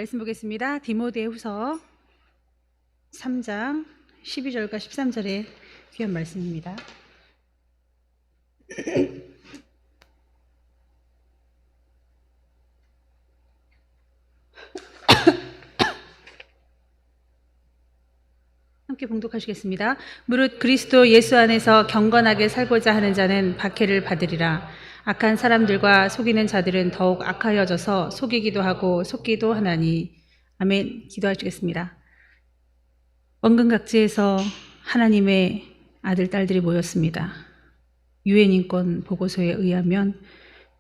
말씀 보겠습니다. 디모데후서 3장 12절과 13절의 귀한 말씀입니다. 함께 봉독하시겠습니다. 무릇 그리스도 예수 안에서 경건하게 살고자 하는 자는 박해를 받으리라. 악한 사람들과 속이는 자들은 더욱 악하여져서 속이기도 하고 속기도 하나니. 아멘. 기도하시겠습니다. 원근각지에서 하나님의 아들, 딸들이 모였습니다. 유엔인권 보고서에 의하면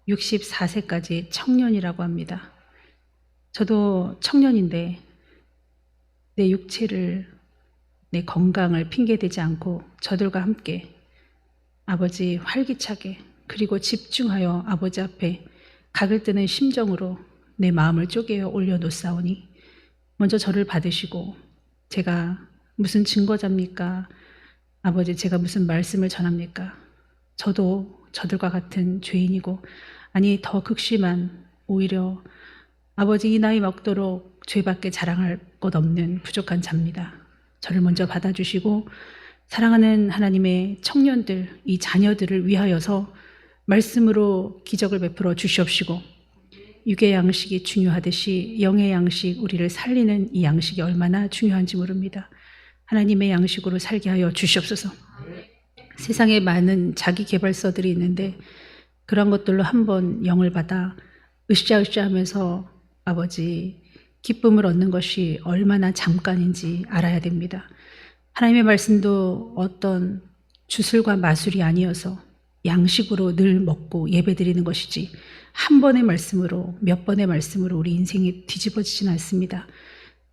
64세까지 청년이라고 합니다. 저도 청년인데 내 육체를, 내 건강을 핑계대지 않고 저들과 함께 아버지 활기차게 그리고 집중하여 아버지 앞에 각을 뜨는 심정으로 내 마음을 쪼개어 올려놓사오니 먼저 저를 받으시고, 제가 무슨 증거자입니까? 아버지, 제가 무슨 말씀을 전합니까? 저도 저들과 같은 죄인이고, 아니 더 극심한, 오히려 아버지 이 나이 먹도록 죄밖에 자랑할 것 없는 부족한 자입니다. 저를 먼저 받아주시고 사랑하는 하나님의 청년들, 이 자녀들을 위하여서 말씀으로 기적을 베풀어 주시옵시고, 육의 양식이 중요하듯이 영의 양식, 우리를 살리는 이 양식이 얼마나 중요한지 모릅니다. 하나님의 양식으로 살게 하여 주시옵소서. 세상에 많은 자기 개발서들이 있는데 그런 것들로 한번 영을 받아 으쌰으쌰 하면서 아버지 기쁨을 얻는 것이 얼마나 잠깐인지 알아야 됩니다. 하나님의 말씀도 어떤 주술과 마술이 아니어서 양식으로 늘 먹고 예배드리는 것이지 한 번의 말씀으로, 몇 번의 말씀으로 우리 인생이 뒤집어지진 않습니다.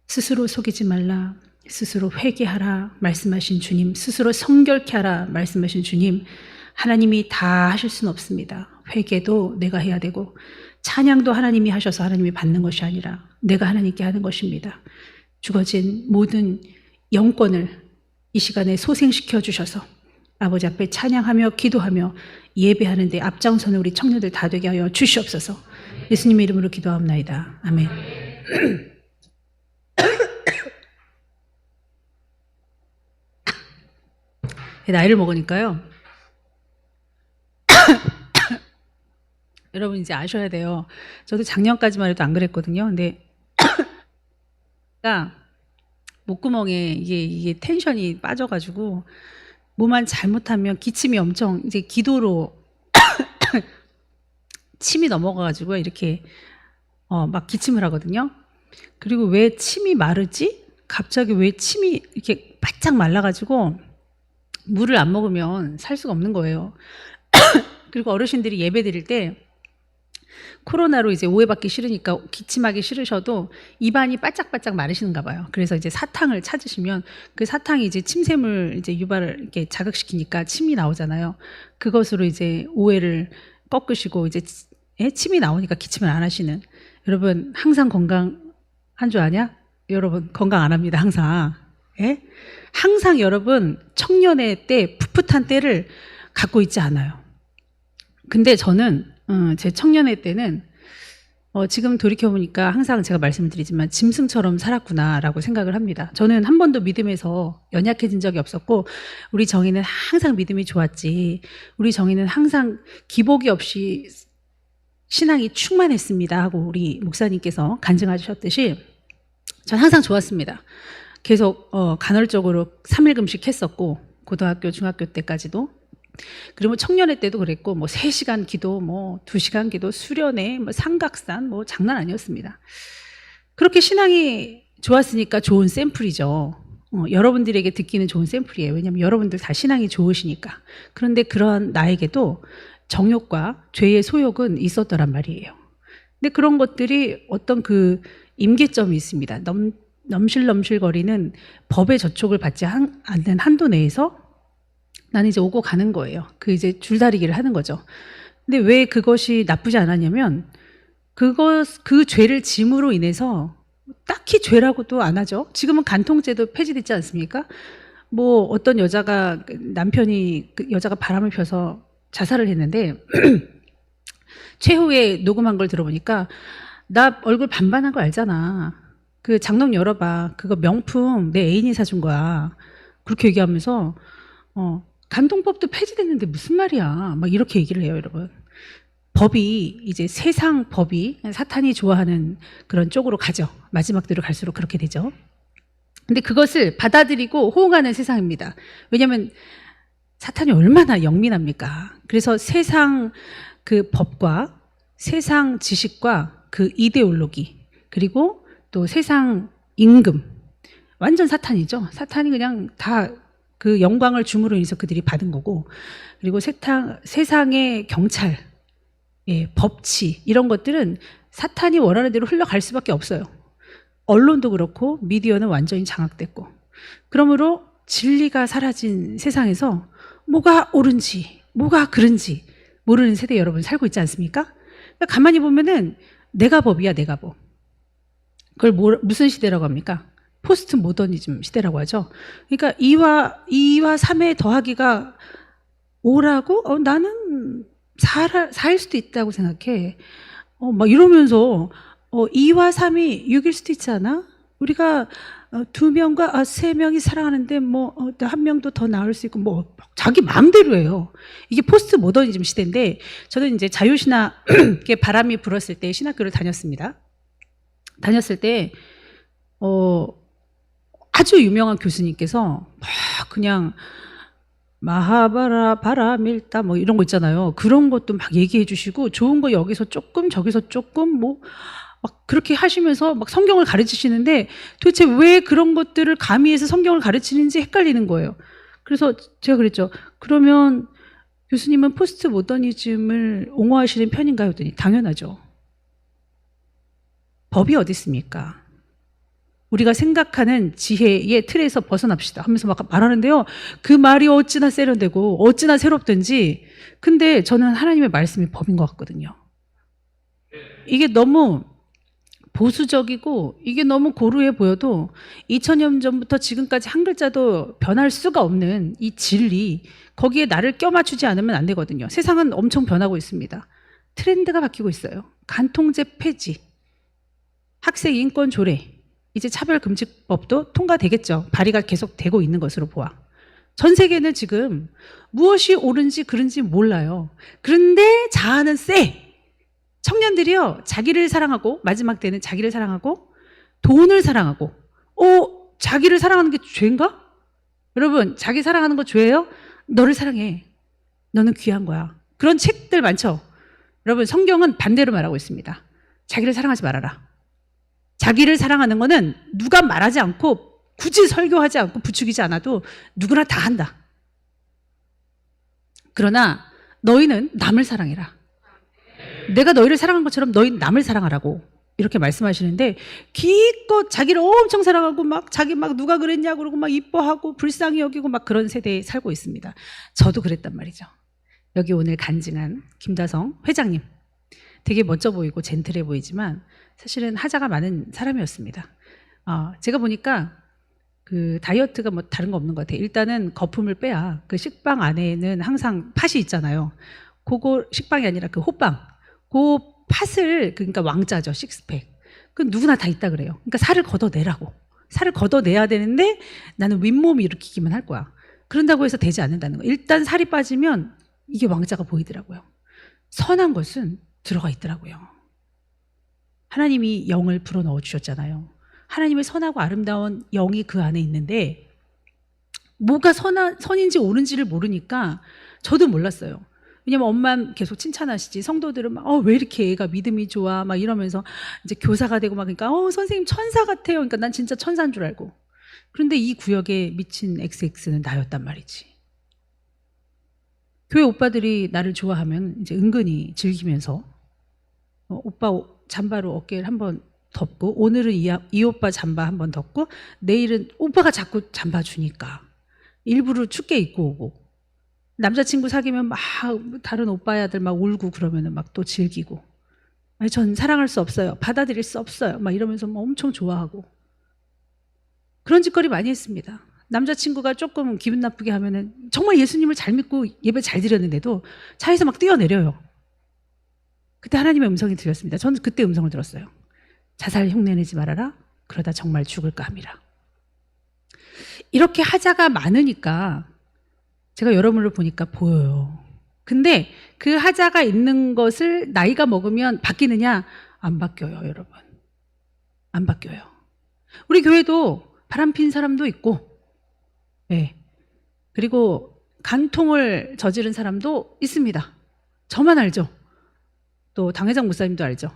스스로 속이지 말라, 스스로 회개하라 말씀하신 주님, 스스로 성결케 하라 말씀하신 주님, 하나님이 다 하실 수는 없습니다. 회개도 내가 해야 되고 찬양도 하나님이 하셔서 하나님이 받는 것이 아니라 내가 하나님께 하는 것입니다. 죽어진 모든 영권을 이 시간에 소생시켜 주셔서 아버지 앞에 찬양하며 기도하며 예배하는데 앞장서는 우리 청년들 다 되게 하여 주시옵소서. 예수님의 이름으로 기도합나이다. 아멘. 나이를 먹으니까요. 여러분 이제 아셔야 돼요. 저도 작년까지만 해도 안 그랬거든요. 근데 목구멍에 이게 텐션이 빠져가지고 뭐만 잘못하면 기침이 엄청, 이제 기도로 침이 넘어가가지고 이렇게 막 기침을 하거든요. 그리고 왜 침이 마르지? 갑자기 왜 침이 이렇게 바짝 말라가지고 물을 안 먹으면 살 수가 없는 거예요. 그리고 어르신들이 예배 드릴 때 코로나로 이제 오해받기 싫으니까 기침하기 싫으셔도 입안이 바짝바짝 마르시는가 봐요. 그래서 이제 사탕을 찾으시면 그 사탕이 이제 침샘을 이제 유발을 이렇게 자극시키니까 침이 나오잖아요. 그것으로 이제 오해를 꺾으시고 이제 침이 나오니까 기침을 안 하시는, 여러분 항상 건강한 줄 아냐? 여러분 건강 안 합니다. 항상. 예? 항상 여러분 청년의 때, 풋풋한 때를 갖고 있지 않아요. 근데 저는 제 청년의 때는 지금 돌이켜보니까 항상 제가 말씀을 드리지만 짐승처럼 살았구나라고 생각을 합니다. 저는 한 번도 믿음에서 연약해진 적이 없었고, 우리 정희는 항상 믿음이 좋았지, 우리 정희는 항상 기복이 없이 신앙이 충만했습니다 하고 우리 목사님께서 간증하셨듯이 전 항상 좋았습니다. 계속 간헐적으로 3일 금식 했었고, 고등학교 중학교 때까지도. 그리고 청년회 때도 그랬고, 뭐 3시간 기도, 뭐 2시간 기도, 수련회, 뭐 삼각산, 뭐 장난 아니었습니다. 그렇게 신앙이 좋았으니까 좋은 샘플이죠. 여러분들에게 듣기는 좋은 샘플이에요. 왜냐하면 여러분들 다 신앙이 좋으시니까. 그런데 그런 나에게도 정욕과 죄의 소욕은 있었더란 말이에요. 근데 그런 것들이 어떤 그 임계점이 있습니다. 넘실넘실거리는 법의 저촉을 받지 않는 한도 내에서 나는 이제 오고 가는 거예요. 그 이제 줄다리기를 하는 거죠. 근데 왜 그것이 나쁘지 않았냐면, 그 죄를 짐으로 인해서 딱히 죄라고도 안 하죠. 지금은 간통죄도 폐지됐지 않습니까? 뭐 어떤 여자가, 남편이 그 여자가 바람을 펴서 자살을 했는데 최후에 녹음한 걸 들어보니까 나 얼굴 반반한 거 알잖아. 그 장롱 열어봐. 그거 명품 내 애인이 사준 거야. 그렇게 얘기하면서 간통법도 폐지됐는데 무슨 말이야. 막 이렇게 얘기를 해요, 여러분. 법이 이제 세상 법이 사탄이 좋아하는 그런 쪽으로 가죠. 마지막 대로 갈수록 그렇게 되죠. 근데 그것을 받아들이고 호응하는 세상입니다. 왜냐하면 사탄이 얼마나 영민합니까? 그래서 세상 그 법과 세상 지식과 그 이데올로기 그리고 또 세상 임금 완전 사탄이죠. 사탄이 그냥 다 그 영광을 줌으로 인해서 그들이 받은 거고 그리고 세상의 경찰 예, 법치 이런 것들은 사탄이 원하는 대로 흘러갈 수밖에 없어요. 언론도 그렇고 미디어는 완전히 장악됐고 그러므로 진리가 사라진 세상에서 뭐가 옳은지 뭐가 그른지 모르는 세대 여러분 살고 있지 않습니까? 그러니까 가만히 보면은 내가 법이야 내가 법. 그걸 무슨 시대라고 합니까? 포스트 모더니즘 시대라고 하죠. 그러니까 2와 3의 더하기가 5라고? 나는 4일 수도 있다고 생각해. 막 이러면서 2와 3이 6일 수도 있지 않아? 우리가 2명과 3명이 사랑하는데 뭐 1명도 더 나을 수 있고 뭐 자기 마음대로 해요. 이게 포스트 모더니즘 시대인데 저는 이제 자유신학의 바람이 불었을 때 신학교를 다녔습니다. 다녔을 때 아주 유명한 교수님께서 막 그냥 마하바라 바라밀다 뭐 이런 거 있잖아요. 그런 것도 막 얘기해 주시고 좋은 거 여기서 조금 저기서 조금 뭐 막 그렇게 하시면서 막 성경을 가르치시는데 도대체 왜 그런 것들을 가미해서 성경을 가르치는지 헷갈리는 거예요. 그래서 제가 그랬죠. 그러면 교수님은 포스트 모더니즘을 옹호하시는 편인가요? 했더니 당연하죠. 법이 어디 있습니까? 우리가 생각하는 지혜의 틀에서 벗어납시다 하면서 막 말하는데요. 그 말이 어찌나 세련되고 어찌나 새롭든지 근데 저는 하나님의 말씀이 법인 것 같거든요. 이게 너무 보수적이고 이게 너무 고루해 보여도 2000년 전부터 지금까지 한 글자도 변할 수가 없는 이 진리 거기에 나를 껴맞추지 않으면 안 되거든요. 세상은 엄청 변하고 있습니다. 트렌드가 바뀌고 있어요. 간통죄 폐지, 학생 인권 조례 이제 차별금지법도 통과되겠죠. 발의가 계속 되고 있는 것으로 보아. 전 세계는 지금 무엇이 옳은지 그른지 몰라요. 그런데 자아는 세. 청년들이요. 자기를 사랑하고 마지막 때는 자기를 사랑하고 돈을 사랑하고 자기를 사랑하는 게 죄인가? 여러분 자기 사랑하는 거 죄예요? 너를 사랑해. 너는 귀한 거야. 그런 책들 많죠. 여러분 성경은 반대로 말하고 있습니다. 자기를 사랑하지 말아라. 자기를 사랑하는 거는 누가 말하지 않고 굳이 설교하지 않고 부추기지 않아도 누구나 다 한다. 그러나 너희는 남을 사랑해라. 내가 너희를 사랑한 것처럼 너희는 남을 사랑하라고 이렇게 말씀하시는데 기껏 자기를 엄청 사랑하고 막 자기 막 누가 그랬냐 그러고 막 이뻐하고 불쌍히 여기고 막 그런 세대에 살고 있습니다. 저도 그랬단 말이죠. 여기 오늘 간증한 김다성 회장님 되게 멋져 보이고 젠틀해 보이지만 사실은 하자가 많은 사람이었습니다. 제가 보니까 그 다이어트가 뭐 다른 거 없는 것 같아요. 일단은 거품을 빼야 그 식빵 안에는 항상 팥이 있잖아요. 그거 식빵이 아니라 그 호빵. 그 팥을 그러니까 왕자죠. 식스팩. 그 누구나 다 있다 그래요. 그러니까 살을 걷어내라고. 살을 걷어내야 되는데 나는 윗몸이 일으키기만 할 거야. 그런다고 해서 되지 않는다는 거. 일단 살이 빠지면 이게 왕자가 보이더라고요. 선한 것은 들어가 있더라고요. 하나님이 영을 불어넣어 주셨잖아요. 하나님의 선하고 아름다운 영이 그 안에 있는데 뭐가 선인지 옳은지를 모르니까 저도 몰랐어요. 왜냐면 엄마는 계속 칭찬하시지 성도들은 막 왜 이렇게 애가 믿음이 좋아 막 이러면서 이제 교사가 되고 막 그러니까 선생님 천사 같아요. 그러니까 난 진짜 천사인 줄 알고. 그런데 이 구역에 미친 XX는 나였단 말이지. 교회 오빠들이 나를 좋아하면 이제 은근히 즐기면서 오빠 잠바로 어깨를 한번 덮고 오늘은 이 오빠 잠바 한번 덮고 내일은 오빠가 자꾸 잠바 주니까 일부러 춥게 입고 오고 남자친구 사귀면 막 다른 오빠야들 막 울고 그러면은 막 또 즐기고 아니 전 사랑할 수 없어요. 받아들일 수 없어요. 막 이러면서 막 엄청 좋아하고 그런 짓거리 많이 했습니다. 남자친구가 조금 기분 나쁘게 하면은 정말 예수님을 잘 믿고 예배 잘 드렸는데도 차에서 막 뛰어내려요. 그때 하나님의 음성이 들렸습니다. 저는 그때 음성을 들었어요. 자살 흉내내지 말아라. 그러다 정말 죽을까 함이라. 이렇게 하자가 많으니까 제가 여러분을 보니까 보여요. 근데 그 하자가 있는 것을 나이가 먹으면 바뀌느냐? 안 바뀌어요, 여러분. 안 바뀌어요. 우리 교회도 바람핀 사람도 있고, 네. 그리고 간통을 저지른 사람도 있습니다. 저만 알죠. 또 당회장 목사님도 알죠.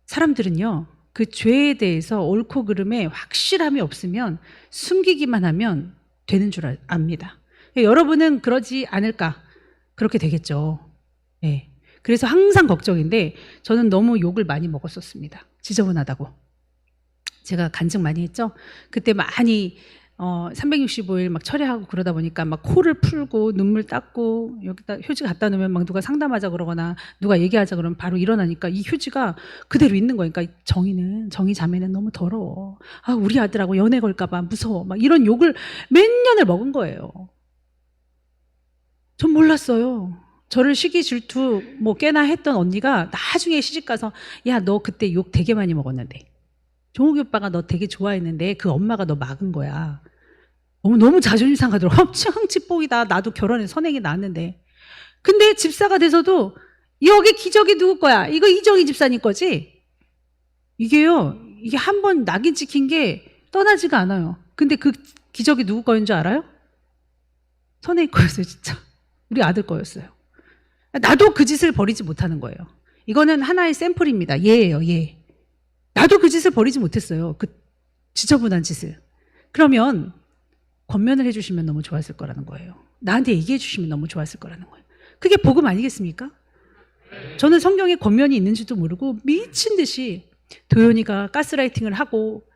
사람들은요, 그 죄에 대해서 옳고 그름에 확실함이 없으면 숨기기만 하면 되는 줄 압니다. 여러분은 그러지 않을까? 그렇게 되겠죠. 네. 그래서 항상 걱정인데 저는 너무 욕을 많이 먹었었습니다. 지저분하다고. 제가 간증 많이 했죠. 그때 많이 365일 막 철회하고 그러다 보니까 막 코를 풀고 눈물 닦고 여기다 휴지 갖다 놓으면 막 누가 상담하자 그러거나 누가 얘기하자 그러면 바로 일어나니까 이 휴지가 그대로 있는 거예요. 그러니까 정희 자매는 너무 더러워. 아, 우리 아들하고 연애 걸까 봐 무서워. 막 이런 욕을 몇 년을 먹은 거예요. 전 몰랐어요. 저를 시기 질투 뭐 꽤나 했던 언니가 나중에 시집가서 야, 너 그때 욕 되게 많이 먹었는데 종욱이 오빠가 너 되게 좋아했는데 그 엄마가 너 막은 거야. 너무 자존심 상하더라고. 엄청 찌뽕이다. 나도 결혼해서 선행이 나왔는데. 근데 집사가 돼서도 여기 기저귀 누구 거야? 이거 이정희 집사님 거지? 이게요. 이게 한 번 낙인 찍힌 게 떠나지가 않아요. 근데 그 기저귀 누구 거인 줄 알아요? 선행이 거였어요, 진짜. 우리 아들 거였어요. 나도 그 짓을 버리지 못하는 거예요. 이거는 하나의 샘플입니다. 예예요, 예. 나도 그 짓을 버리지 못했어요. 그 지저분한 짓을. 그러면 권면을 해주시면 너무 좋았을 거라는 거예요. 나한테 얘기해 주시면 너무 좋았을 거라는 거예요. 그게 복음 아니겠습니까? 저는 성경에 권면이 있는지도 모르고 미친 듯이 도연이가 가스라이팅을 하고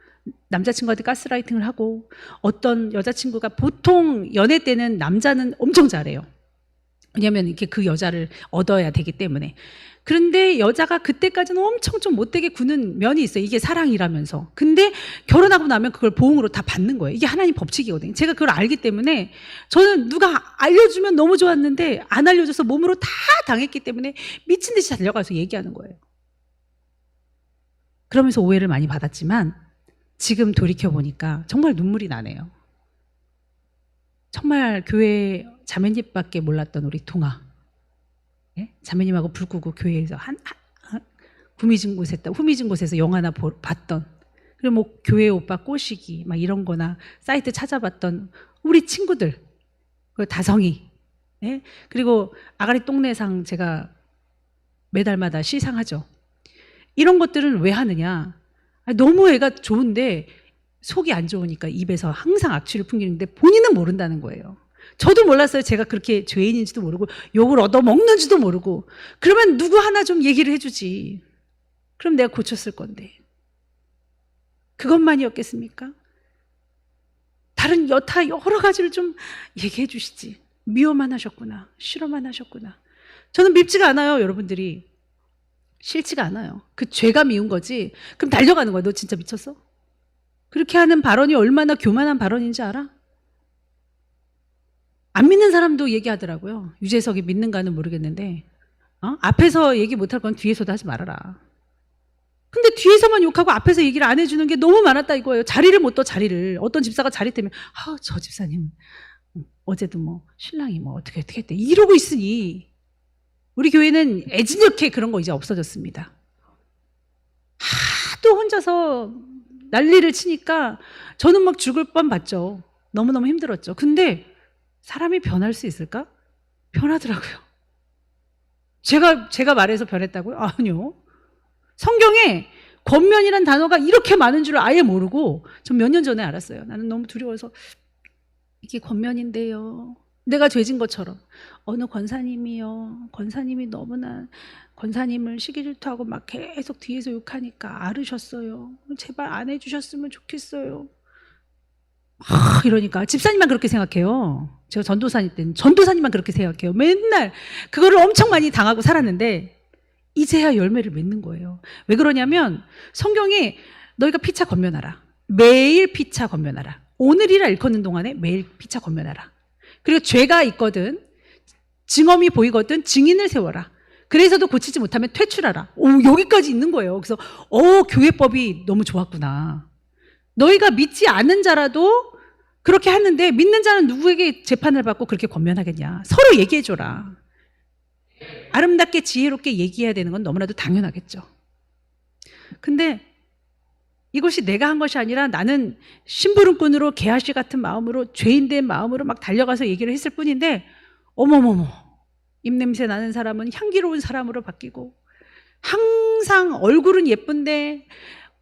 남자친구한테 가스라이팅을 하고 어떤 여자친구가 보통 연애 때는 남자는 엄청 잘해요. 왜냐하면 이렇게 그 여자를 얻어야 되기 때문에. 그런데 여자가 그때까지는 엄청 좀 못되게 구는 면이 있어요. 이게 사랑이라면서. 근데 결혼하고 나면 그걸 보응으로 다 받는 거예요. 이게 하나님 법칙이거든요. 제가 그걸 알기 때문에 저는 누가 알려주면 너무 좋았는데 안 알려줘서 몸으로 다 당했기 때문에 미친 듯이 달려가서 얘기하는 거예요. 그러면서 오해를 많이 받았지만 지금 돌이켜보니까 정말 눈물이 나네요. 정말 교회 자매님밖에 몰랐던 우리 동아. 예? 자매님하고 불 끄고 교회에서 후미진 곳에서 영화나 봤던, 그리고 뭐 교회 오빠 꼬시기 막 이런 거나 사이트 찾아봤던 우리 친구들, 그 다성이, 예? 그리고 아가리 똥내상 제가 매달마다 시상하죠. 이런 것들은 왜 하느냐? 너무 애가 좋은데 속이 안 좋으니까 입에서 항상 악취를 풍기는데 본인은 모른다는 거예요. 저도 몰랐어요. 제가 그렇게 죄인인지도 모르고 욕을 얻어먹는지도 모르고. 그러면 누구 하나 좀 얘기를 해주지. 그럼 내가 고쳤을 건데. 그것만이었겠습니까? 다른 여타 여러 가지를 좀 얘기해 주시지. 미워만 하셨구나. 싫어만 하셨구나. 저는 밉지가 않아요, 여러분들이. 싫지가 않아요. 그 죄가 미운 거지. 그럼 달려가는 거야. 너 진짜 미쳤어? 그렇게 하는 발언이 얼마나 교만한 발언인지 알아? 안 믿는 사람도 얘기하더라고요. 유재석이 믿는가는 모르겠는데 앞에서 얘기 못할 건 뒤에서도 하지 말아라. 근데 뒤에서만 욕하고 앞에서 얘기를 안 해주는 게 너무 많았다 이거예요. 자리를 못 떠, 자리를. 어떤 집사가 자리 때문에 저 집사님 어제도 뭐 신랑이 뭐 어떻게 했대 이러고 있으니 우리 교회는 애진혁해 그런 거 이제 없어졌습니다. 하도 혼자서 난리를 치니까 저는 막 죽을 뻔 봤죠. 너무너무 힘들었죠. 근데 사람이 변할 수 있을까? 변하더라고요. 제가 말해서 변했다고요? 아니요. 성경에 권면이란 단어가 이렇게 많은 줄 아예 모르고 전 몇 년 전에 알았어요. 나는 너무 두려워서 이게 권면인데요. 내가 죄진 것처럼 어느 권사님이요. 권사님이 너무나 권사님을 시기질투하고 막 계속 뒤에서 욕하니까 앓으셨어요. 제발 안 해주셨으면 좋겠어요. 이러니까 집사님만 그렇게 생각해요. 제가 전도사님 때는 전도사님만 그렇게 생각해요. 맨날 그거를 엄청 많이 당하고 살았는데 이제야 열매를 맺는 거예요. 왜 그러냐면 성경에 너희가 피차 권면하라. 매일 피차 권면하라. 오늘이라 일컫는 동안에 매일 피차 권면하라. 그리고 죄가 있거든 증언이 보이거든 증인을 세워라. 그래서도 고치지 못하면 퇴출하라. 오, 여기까지 있는 거예요. 그래서 교회법이 너무 좋았구나. 너희가 믿지 않는 자라도 그렇게 하는데 믿는 자는 누구에게 재판을 받고 그렇게 권면하겠냐. 서로 얘기해줘라. 아름답게 지혜롭게 얘기해야 되는 건 너무나도 당연하겠죠. 근데 이것이 내가 한 것이 아니라 나는 심부름꾼으로 게하시 같은 마음으로 죄인된 마음으로 막 달려가서 얘기를 했을 뿐인데 어머머머, 입냄새 나는 사람은 향기로운 사람으로 바뀌고 항상 얼굴은 예쁜데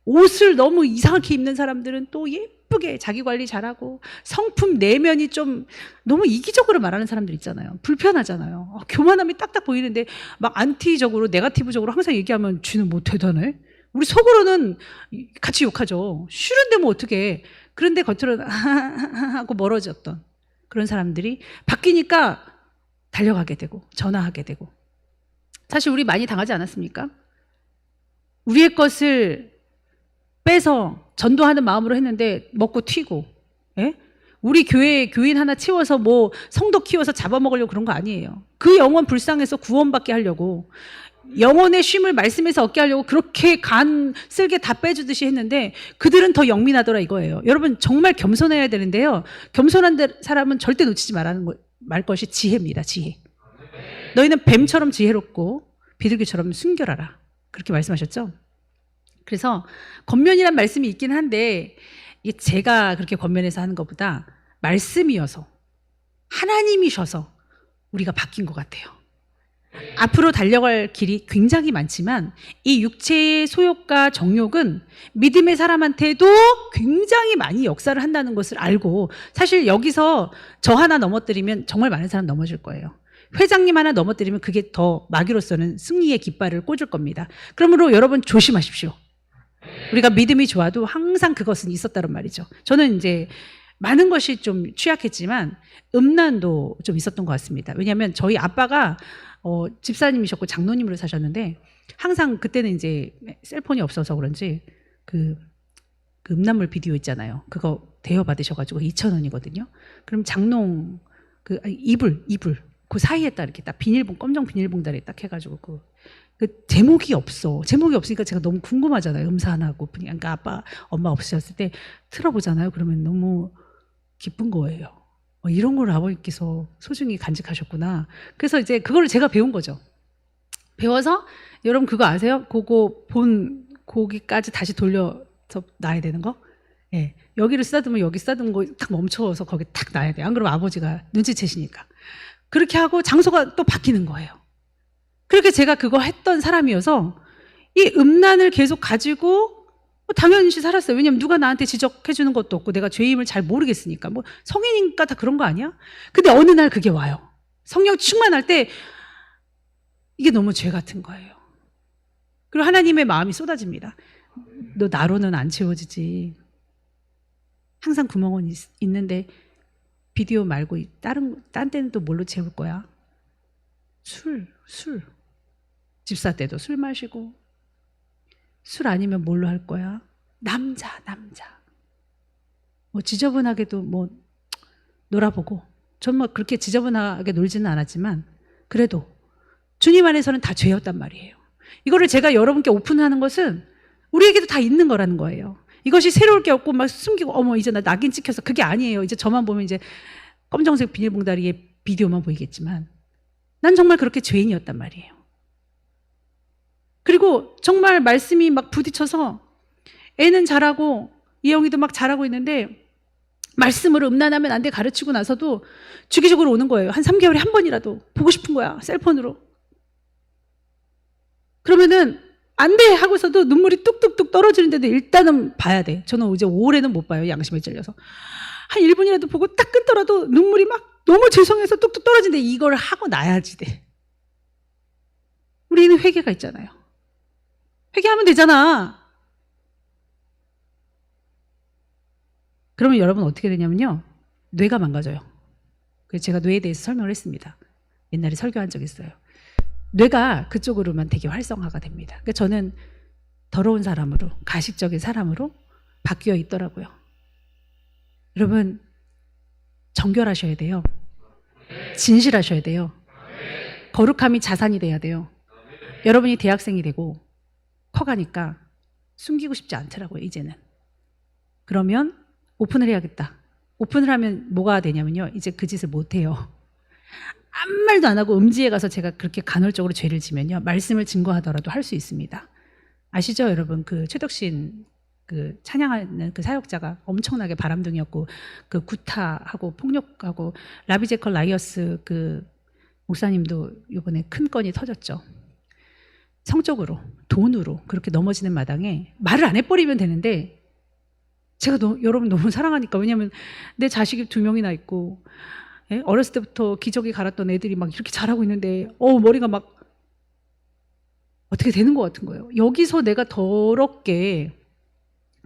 옷을 너무 이상하게 입는 사람들은 또 예쁘게 자기 관리 잘하고 성품 내면이 좀 너무 이기적으로 말하는 사람들 있잖아요. 불편하잖아요. 교만함이 딱딱 보이는데 막 안티적으로 네거티브적으로 항상 얘기하면 쥐는 뭐 대단해? 우리 속으로는 같이 욕하죠. 싫은데 뭐 어떻게. 그런데 겉으로는 하고 멀어졌던 그런 사람들이 바뀌니까 달려가게 되고 전화하게 되고. 사실 우리 많이 당하지 않았습니까? 우리의 것을 빼서 전도하는 마음으로 했는데 먹고 튀고, 예? 우리 교회에 교인 하나 채워서 뭐 성도 키워서 잡아먹으려고 그런 거 아니에요. 그 영혼 불쌍해서 구원받게 하려고, 영혼의 쉼을 말씀에서 얻게 하려고 그렇게 간 쓸개 다 빼주듯이 했는데 그들은 더 영민하더라 이거예요. 여러분 정말 겸손해야 되는데요. 겸손한 사람은 절대 놓치지 말 것이 지혜입니다. 지혜. 너희는 뱀처럼 지혜롭고 비둘기처럼 순결하라. 그렇게 말씀하셨죠? 그래서 권면이란 말씀이 있긴 한데 이게 제가 그렇게 권면해서 하는 것보다 말씀이어서 하나님이셔서 우리가 바뀐 것 같아요. 앞으로 달려갈 길이 굉장히 많지만 이 육체의 소욕과 정욕은 믿음의 사람한테도 굉장히 많이 역사를 한다는 것을 알고, 사실 여기서 저 하나 넘어뜨리면 정말 많은 사람 넘어질 거예요. 회장님 하나 넘어뜨리면 그게 더 마귀로서는 승리의 깃발을 꽂을 겁니다. 그러므로 여러분 조심하십시오. 우리가 믿음이 좋아도 항상 그것은 있었다는 말이죠. 저는 이제 많은 것이 좀 취약했지만 음란도 좀 있었던 것 같습니다. 왜냐하면 저희 아빠가 집사님이셨고 장로님으로 사셨는데 항상 그때는 이제 셀폰이 없어서 그런지 그 음란물 비디오 있잖아요. 그거 대여 받으셔가지고 2,000원이거든요. 그럼 장롱 이불 그 사이에 딱 이렇게 딱 비닐봉 검정 비닐봉다리에 딱 해가지고 그 제목이 없으니까 제가 너무 궁금하잖아요. 음산하고 그러니까 아빠 엄마 없으셨을 때 틀어보잖아요. 그러면 너무 기쁜 거예요. 이런 걸 아버님께서 소중히 간직하셨구나. 그래서 이제 그거를 제가 배운 거죠. 배워서 여러분 그거 아세요? 그거 본 고기까지 다시 돌려서 놔야 되는 거? 예. 여기를 쓰다듬으면 여기 쓰다듬은 거 딱 멈춰서 거기 딱 놔야 돼요. 안 그러면 아버지가 눈치채시니까. 그렇게 하고 장소가 또 바뀌는 거예요. 그렇게 제가 그거 했던 사람이어서 이 음란을 계속 가지고 당연히 살았어요. 왜냐면 누가 나한테 지적해 주는 것도 없고 내가 죄임을 잘 모르겠으니까. 뭐 성인이니까 다 그런 거 아니야? 근데 어느 날 그게 와요. 성령 충만할 때 이게 너무 죄 같은 거예요. 그리고 하나님의 마음이 쏟아집니다. 너 나로는 안 채워지지. 항상 구멍은 있는데 비디오 말고 딴 때는 또 뭘로 채울 거야? 술. 집사 때도 술 마시고, 술 아니면 뭘로 할 거야? 남자. 뭐 지저분하게도 뭐 놀아보고, 전 뭐 그렇게 지저분하게 놀지는 않았지만 그래도 주님 안에서는 다 죄였단 말이에요. 이거를 제가 여러분께 오픈하는 것은 우리에게도 다 있는 거라는 거예요. 이것이 새로울 게 없고 막 숨기고 이제 나 낙인 찍혀서 그게 아니에요. 이제 저만 보면 이제 검정색 비닐봉다리에 비디오만 보이겠지만 난 정말 그렇게 죄인이었단 말이에요. 그리고 정말 말씀이 막 부딪혀서 애는 잘하고 이영이도 막 잘하고 있는데 말씀으로 음란하면 안 돼 가르치고 나서도 주기적으로 오는 거예요. 한 3개월에 한 번이라도 보고 싶은 거야. 셀폰으로. 그러면은 안 돼 하고서도 눈물이 뚝뚝뚝 떨어지는데도 일단은 봐야 돼. 저는 이제 오래는 못 봐요. 양심에 찔려서. 한 1분이라도 보고 딱 끊더라도 눈물이 막 너무 죄송해서 뚝뚝 떨어지는데 이걸 하고 나야지 돼. 우리는 회개가 있잖아요. 회개하면 되잖아. 그러면 여러분 어떻게 되냐면요. 뇌가 망가져요. 그래서 제가 뇌에 대해서 설명을 했습니다. 옛날에 설교한 적이 있어요. 뇌가 그쪽으로만 되게 활성화가 됩니다. 그러니까 저는 더러운 사람으로, 가식적인 사람으로 바뀌어 있더라고요. 여러분 정결하셔야 돼요. 진실하셔야 돼요. 거룩함이 자산이 돼야 돼요. 여러분이 대학생이 되고 커가니까 숨기고 싶지 않더라고요, 이제는. 그러면 오픈을 해야겠다. 오픈을 하면 뭐가 되냐면요, 이제 그 짓을 못해요. 아무 말도 안 하고 음지에 가서 제가 그렇게 간헐적으로 죄를 지면요, 말씀을 증거하더라도 할 수 있습니다. 아시죠, 여러분? 그 최덕신 그 찬양하는 그 사역자가 엄청나게 바람둥이였고, 그 구타하고 폭력하고, 라비제컬 라이어스 그 목사님도 이번에 큰 건이 터졌죠. 성적으로, 돈으로 그렇게 넘어지는 마당에 말을 안 해버리면 되는데, 제가 여러분 너무 사랑하니까. 왜냐면 내 자식이 2명이나 있고, 예? 어렸을 때부터 기저귀 갈았던 애들이 막 이렇게 자라고 있는데 머리가 막 어떻게 되는 것 같은 거예요. 여기서 내가 더럽게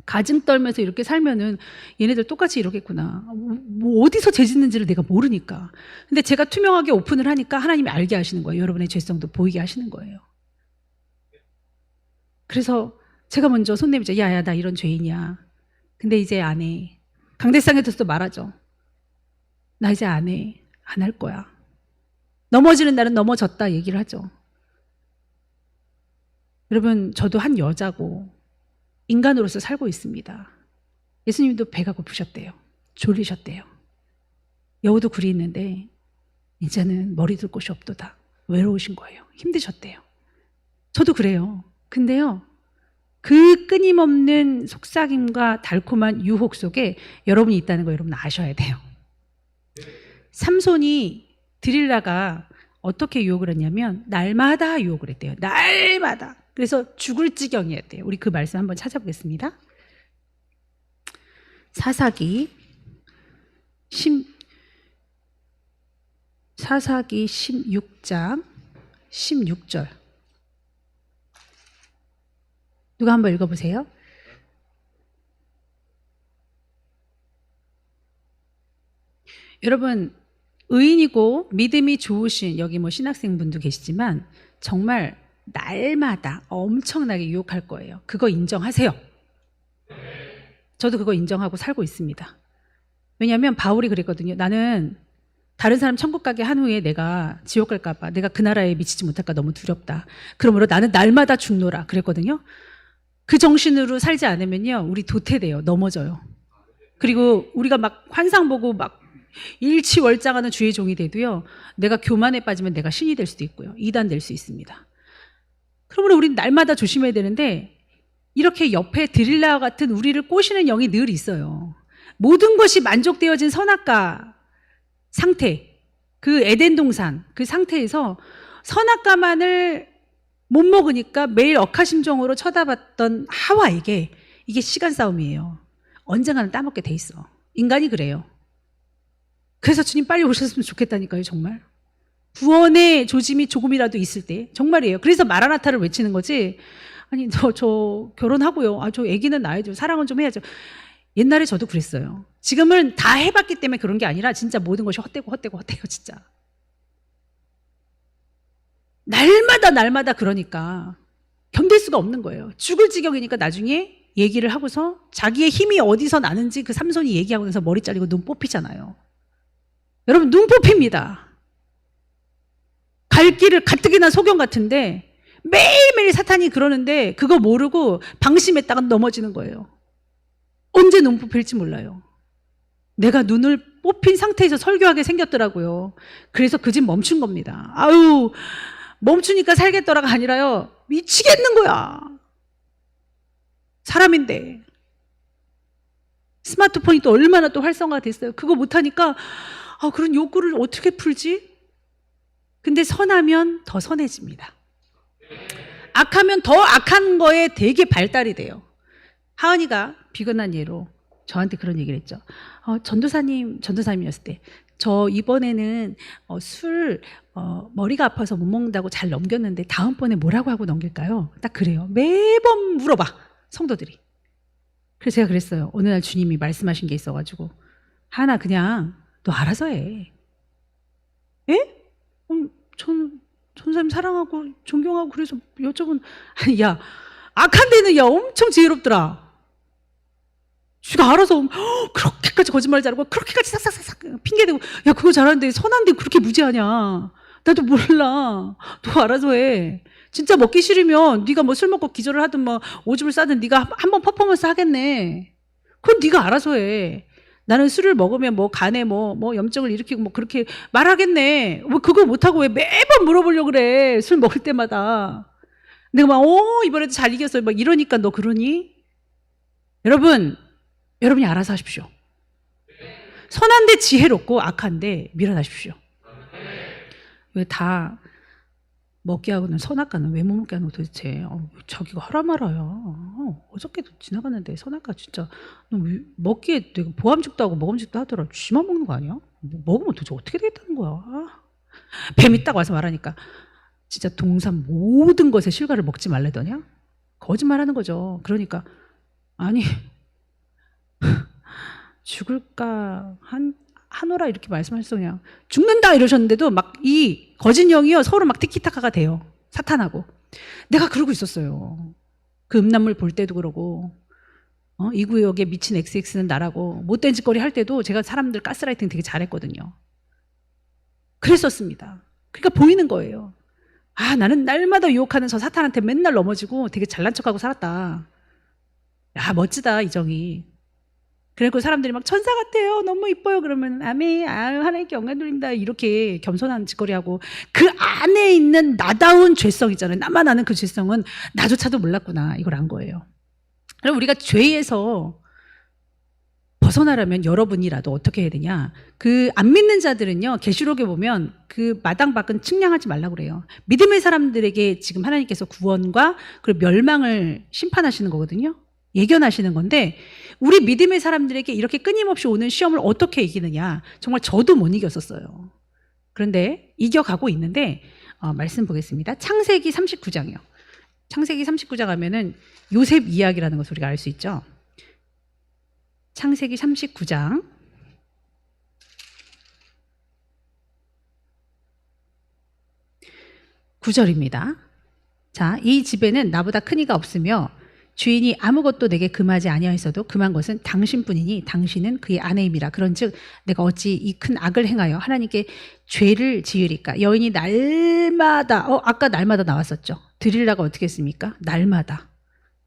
가증 떨면서 이렇게 살면은 얘네들 똑같이 이러겠구나. 뭐 어디서 죄 짓는지를 내가 모르니까. 근데 제가 투명하게 오픈을 하니까 하나님이 알게 하시는 거예요. 여러분의 죄성도 보이게 하시는 거예요. 그래서 제가 먼저 손 내밀죠. 야야, 나 이런 죄인이야. 근데 이제 안 해. 강대상에서도 말하죠. 나 이제 안 해. 안 할 거야. 넘어지는 날은 넘어졌다 얘기를 하죠. 여러분, 저도 한 여자고 인간으로서 살고 있습니다. 예수님도 배가 고프셨대요. 졸리셨대요. 여우도 굴이 있는데 이제는 머리 둘 곳이 없도다. 외로우신 거예요. 힘드셨대요. 저도 그래요. 근데요, 그 끊임없는 속삭임과 달콤한 유혹 속에 여러분이 있다는 거 여러분 아셔야 돼요. 삼손이 드릴라가 어떻게 유혹을 했냐면 날마다 유혹을 했대요. 날마다. 그래서 죽을 지경이었대요. 우리 그 말씀 한번 찾아보겠습니다. 사사기 16장 16절. 누가 한번 읽어보세요. 여러분, 의인이고 믿음이 좋으신 여기 뭐 신학생분도 계시지만 정말 날마다 엄청나게 유혹할 거예요. 그거 인정하세요. 저도 그거 인정하고 살고 있습니다. 왜냐하면 바울이 그랬거든요. 나는 다른 사람 천국 가게 한 후에 내가 지옥 갈까 봐, 내가 그 나라에 미치지 못할까 너무 두렵다. 그러므로 나는 날마다 죽노라 그랬거든요. 그 정신으로 살지 않으면요, 우리 도태돼요. 넘어져요. 그리고 우리가 막 환상 보고 막 일치월장하는 주의 종이 돼도요, 내가 교만에 빠지면 내가 신이 될 수도 있고요, 이단 될 수 있습니다. 그러므로 우리는 날마다 조심해야 되는데, 이렇게 옆에 드릴라와 같은 우리를 꼬시는 영이 늘 있어요. 모든 것이 만족되어진 선악과 상태, 그 에덴 동산 그 상태에서 선악과만을 못 먹으니까 매일 억하심정으로 쳐다봤던 하와에게 이게 시간 싸움이에요. 언젠가는 따먹게 돼 있어. 인간이 그래요. 그래서 주님 빨리 오셨으면 좋겠다니까요. 정말 구원의 조짐이 조금이라도 있을 때 정말이에요. 그래서 마라나타를 외치는 거지. 아니 저 결혼하고요, 저 아기는 낳아야죠, 사랑은 좀 해야죠. 옛날에 저도 그랬어요. 지금은 다 해봤기 때문에 그런 게 아니라 진짜 모든 것이 헛되고 진짜. 날마다 그러니까 견딜 수가 없는 거예요. 죽을 지경이니까 나중에 얘기를 하고서 자기의 힘이 어디서 나는지 그 삼손이 얘기하고 나서 머리 잘리고 눈 뽑히잖아요. 여러분, 눈 뽑힙니다. 갈 길을 가뜩이나 소경 같은데 매일매일 사탄이 그러는데 그거 모르고 방심했다가 넘어지는 거예요. 언제 눈 뽑힐지 몰라요. 내가 눈을 뽑힌 상태에서 설교하게 생겼더라고요. 그래서 그 집 멈춘 겁니다. 아유, 멈추니까 살겠더라가 아니라요, 미치겠는 거야. 사람인데. 스마트폰이 또 얼마나 또 활성화됐어요. 그거 못하니까 그런 욕구를 어떻게 풀지? 근데 선하면 더 선해집니다. 악하면 더 악한 거에 되게 발달이 돼요. 하은이가 비근한 예로 저한테 그런 얘기를 했죠. 전도사님이었을 때, 저 이번에는 술 머리가 아파서 못 먹는다고 잘 넘겼는데 다음번에 뭐라고 하고 넘길까요? 딱 그래요. 매번 물어봐, 성도들이. 그래서 제가 그랬어요. 어느 날 주님이 말씀하신 게 있어가지고, 하나 그냥 너 알아서 해. 예? 전사님 사랑하고 존경하고 그래서 여쭤본. 아니, 야, 악한 데는 야 엄청 지혜롭더라. 쥐가 알아서 그렇게까지 거짓말 잘하고 그렇게까지 싹싹싹 핑계대고, 야 그거 잘하는데 선한데 그렇게 무지하냐. 나도 몰라. 너 알아서 해. 진짜 먹기 싫으면 네가 뭐 술 먹고 기절을 하든 뭐 오줌을 싸든 네가 한번 퍼포먼스 하겠네. 그건 네가 알아서 해. 나는 술을 먹으면 뭐 간에 뭐 염증을 일으키고 뭐 그렇게 말하겠네. 뭐 그거 못하고 왜 매번 물어보려고 그래. 술 먹을 때마다. 내가 막 이번에도 잘 이겼어요. 막 이러니까 너 그러니? 여러분이 알아서 하십시오. 선한데 지혜롭고 악한데 밀어나십시오. 왜 다 먹게 하고는 선악과는 왜 못 먹게 하는 거 도대체? 자기가 하라 말아요. 어저께도 지나갔는데 선악과 진짜 너 먹기에 되게 보암직도 하고 먹음직도 하더라. 쥐만 먹는 거 아니야? 먹으면 도대체 어떻게 되겠다는 거야? 뱀이 딱 와서 말하니까 진짜 동산 모든 것에 실과를 먹지 말래더냐? 거짓말하는 거죠. 그러니까 아니 죽을까 하노라 이렇게 말씀하셔서 그냥 죽는다 이러셨는데도 막 이 거짓 영이요 서로 막 티키타카가 돼요. 사탄하고. 내가 그러고 있었어요. 그 음란물 볼 때도 그러고 이 구역에 미친 XX는 나라고 못된 짓거리 할 때도 제가 사람들 가스라이팅 되게 잘했거든요. 그랬었습니다. 그러니까 보이는 거예요. 나는 날마다 유혹하는 저 사탄한테 맨날 넘어지고 되게 잘난 척하고 살았다. 야 멋지다 이정이. 그리고 사람들이 막 천사 같아요. 너무 이뻐요. 그러면 아멘. 하나님께 영광 돌립니다. 이렇게 겸손한 짓거리하고 그 안에 있는 나다운 죄성 있잖아요. 나만 아는 그 죄성은 나조차도 몰랐구나. 이걸 안 거예요. 그럼 우리가 죄에서 벗어나려면 여러분이라도 어떻게 해야 되냐? 그 안 믿는 자들은요. 계시록에 보면 그 마당 밖은 측량하지 말라고 그래요. 믿음의 사람들에게 지금 하나님께서 구원과 그리고 멸망을 심판하시는 거거든요. 예견하시는 건데 우리 믿음의 사람들에게 이렇게 끊임없이 오는 시험을 어떻게 이기느냐. 정말 저도 못 이겼었어요. 그런데 이겨가고 있는데 말씀 보겠습니다. 창세기 39장이요. 창세기 39장 하면은 요셉 이야기라는 것을 우리가 알 수 있죠. 창세기 39장 9절입니다. 자, 이 집에는 나보다 큰 이가 없으며 주인이 아무것도 내게 금하지 아니하였어도 금한 것은 당신뿐이니 당신은 그의 아내임이라. 그런즉 내가 어찌 이 큰 악을 행하여 하나님께 죄를 지으리까. 여인이 날마다 아까 날마다 나왔었죠. 드릴라가 어떻게 했습니까? 날마다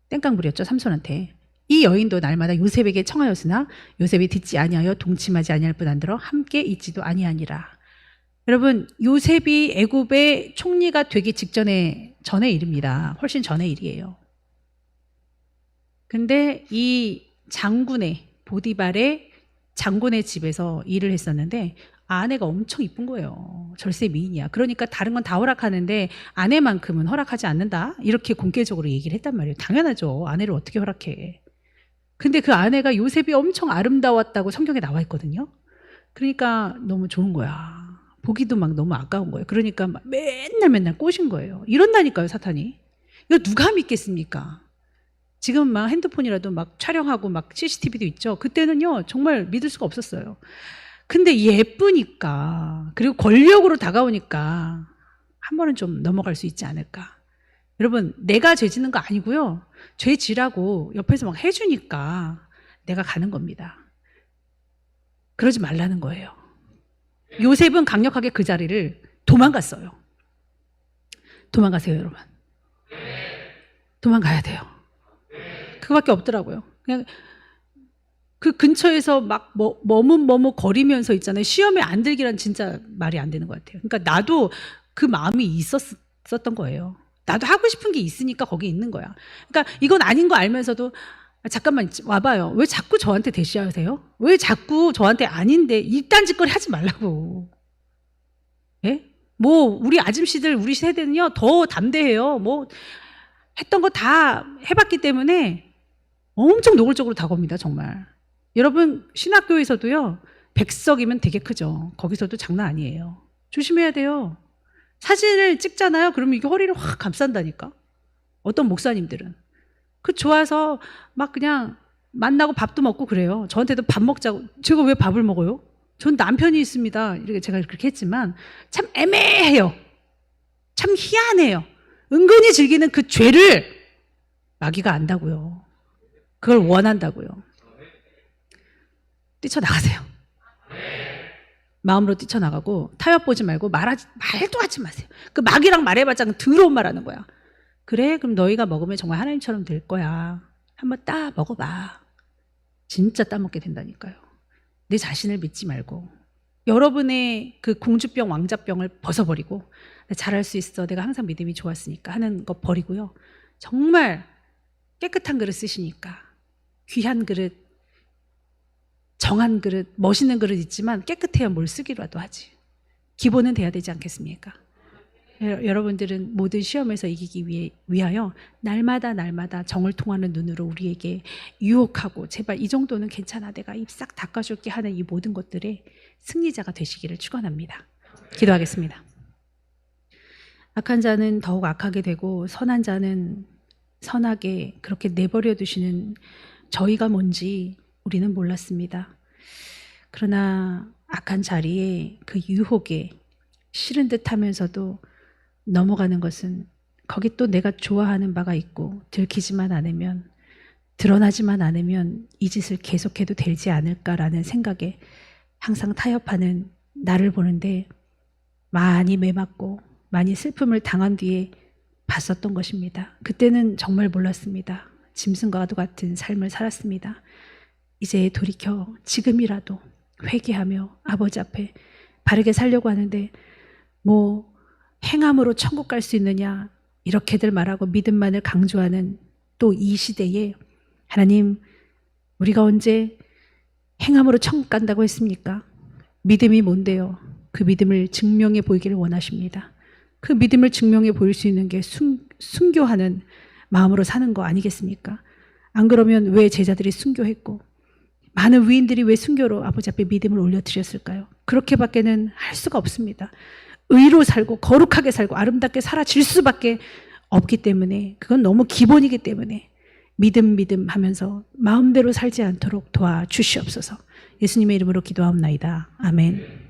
땡깡 부렸죠. 삼손한테. 이 여인도 날마다 요셉에게 청하였으나 요셉이 듣지 아니하여 동침하지 아니할 뿐 안더러 함께 있지도 아니하니라. 여러분 요셉이 애굽의 총리가 되기 전의 일입니다. 훨씬 전의 일이에요. 근데 이 장군의 보디발의 장군의 집에서 일을 했었는데 아내가 엄청 이쁜 거예요. 절세 미인이야. 그러니까 다른 건 다 허락하는데 아내만큼은 허락하지 않는다. 이렇게 공개적으로 얘기를 했단 말이에요. 당연하죠. 아내를 어떻게 허락해. 근데 그 아내가 요셉이 엄청 아름다웠다고 성경에 나와 있거든요. 그러니까 너무 좋은 거야. 보기도 막 너무 아까운 거예요. 그러니까 막 맨날 꼬신 거예요. 이런다니까요, 사탄이. 이거 누가 믿겠습니까? 지금 막 핸드폰이라도 막 촬영하고 막 CCTV도 있죠. 그때는요 정말 믿을 수가 없었어요. 근데 예쁘니까 그리고 권력으로 다가오니까 한 번은 좀 넘어갈 수 있지 않을까. 여러분 내가 죄 짓는 거 아니고요. 죄 지라고 옆에서 막 해주니까 내가 가는 겁니다. 그러지 말라는 거예요. 요셉은 강력하게 그 자리를 도망갔어요. 도망가세요 여러분. 도망가야 돼요. 그거밖에 없더라고요. 그냥 그 근처에서 막 머뭇거리면서 있잖아요. 시험에 안 들기란 진짜 말이 안 되는 것 같아요. 그러니까 나도 그 마음이 있었던 거예요. 나도 하고 싶은 게 있으니까 거기 있는 거야. 그러니까 이건 아닌 거 알면서도 잠깐만 와봐요. 왜 자꾸 저한테 대시하세요? 왜 자꾸 저한테 아닌데 이딴 짓거리 하지 말라고. 예? 뭐 우리 아줌씨들 우리 세대는요 더 담대해요. 뭐 했던 거 다 해봤기 때문에 엄청 노골적으로 다가옵니다. 정말. 여러분 신학교에서도요 100석이면 되게 크죠. 거기서도 장난 아니에요. 조심해야 돼요. 사진을 찍잖아요. 그러면 이게 허리를 확 감싼다니까. 어떤 목사님들은 그 좋아서 막 그냥 만나고 밥도 먹고 그래요. 저한테도 밥 먹자고. 제가 왜 밥을 먹어요? 전 남편이 있습니다. 이렇게 제가 그렇게 했지만 참 애매해요. 참 희한해요. 은근히 즐기는 그 죄를 마귀가 안다고요. 그걸 원한다고요. 뛰쳐나가세요. 마음으로 뛰쳐나가고 타협 보지 말고 말도 하지 마세요. 그 막이랑 말해봤자 더러운 말 하는 거야. 그래? 그럼 너희가 먹으면 정말 하나님처럼 될 거야. 한번 따 먹어봐. 진짜 따먹게 된다니까요. 내 자신을 믿지 말고 여러분의 그 공주병 왕자병을 벗어버리고 잘할 수 있어. 내가 항상 믿음이 좋았으니까 하는 거 버리고요. 정말 깨끗한 그릇 쓰시니까 귀한 그릇, 정한 그릇, 멋있는 그릇 있지만 깨끗해야 뭘 쓰기라도 하지. 기본은 돼야 되지 않겠습니까? 여러분들은 모든 시험에서 이기기 위하여 날마다 정을 통하는 눈으로 우리에게 유혹하고 제발 이 정도는 괜찮아. 내가 입 싹 닦아줄게 하는 이 모든 것들의 승리자가 되시기를 축원합니다. 기도하겠습니다. 악한 자는 더욱 악하게 되고 선한 자는 선하게 그렇게 내버려 두시는 저희가 뭔지 우리는 몰랐습니다. 그러나 악한 자리에 그 유혹에 싫은 듯 하면서도 넘어가는 것은 거기 또 내가 좋아하는 바가 있고 들키지만 않으면 드러나지만 않으면 이 짓을 계속해도 되지 않을까라는 생각에 항상 타협하는 나를 보는데 많이 매맞고 많이 슬픔을 당한 뒤에 봤었던 것입니다. 그때는 정말 몰랐습니다. 짐승과도 같은 삶을 살았습니다. 이제 돌이켜 지금이라도 회개하며 아버지 앞에 바르게 살려고 하는데 뭐 행함으로 천국 갈 수 있느냐 이렇게들 말하고 믿음만을 강조하는 또 이 시대에 하나님 우리가 언제 행함으로 천국 간다고 했습니까? 믿음이 뭔데요? 그 믿음을 증명해 보이기를 원하십니다. 그 믿음을 증명해 보일 수 있는 게 순교하는 마음으로 사는 거 아니겠습니까? 안 그러면 왜 제자들이 순교했고 많은 위인들이 왜 순교로 아버지 앞에 믿음을 올려드렸을까요? 그렇게밖에는 할 수가 없습니다. 의로 살고 거룩하게 살고 아름답게 살아질 수밖에 없기 때문에 그건 너무 기본이기 때문에 믿음 하면서 마음대로 살지 않도록 도와주시옵소서. 예수님의 이름으로 기도하옵나이다. 아멘.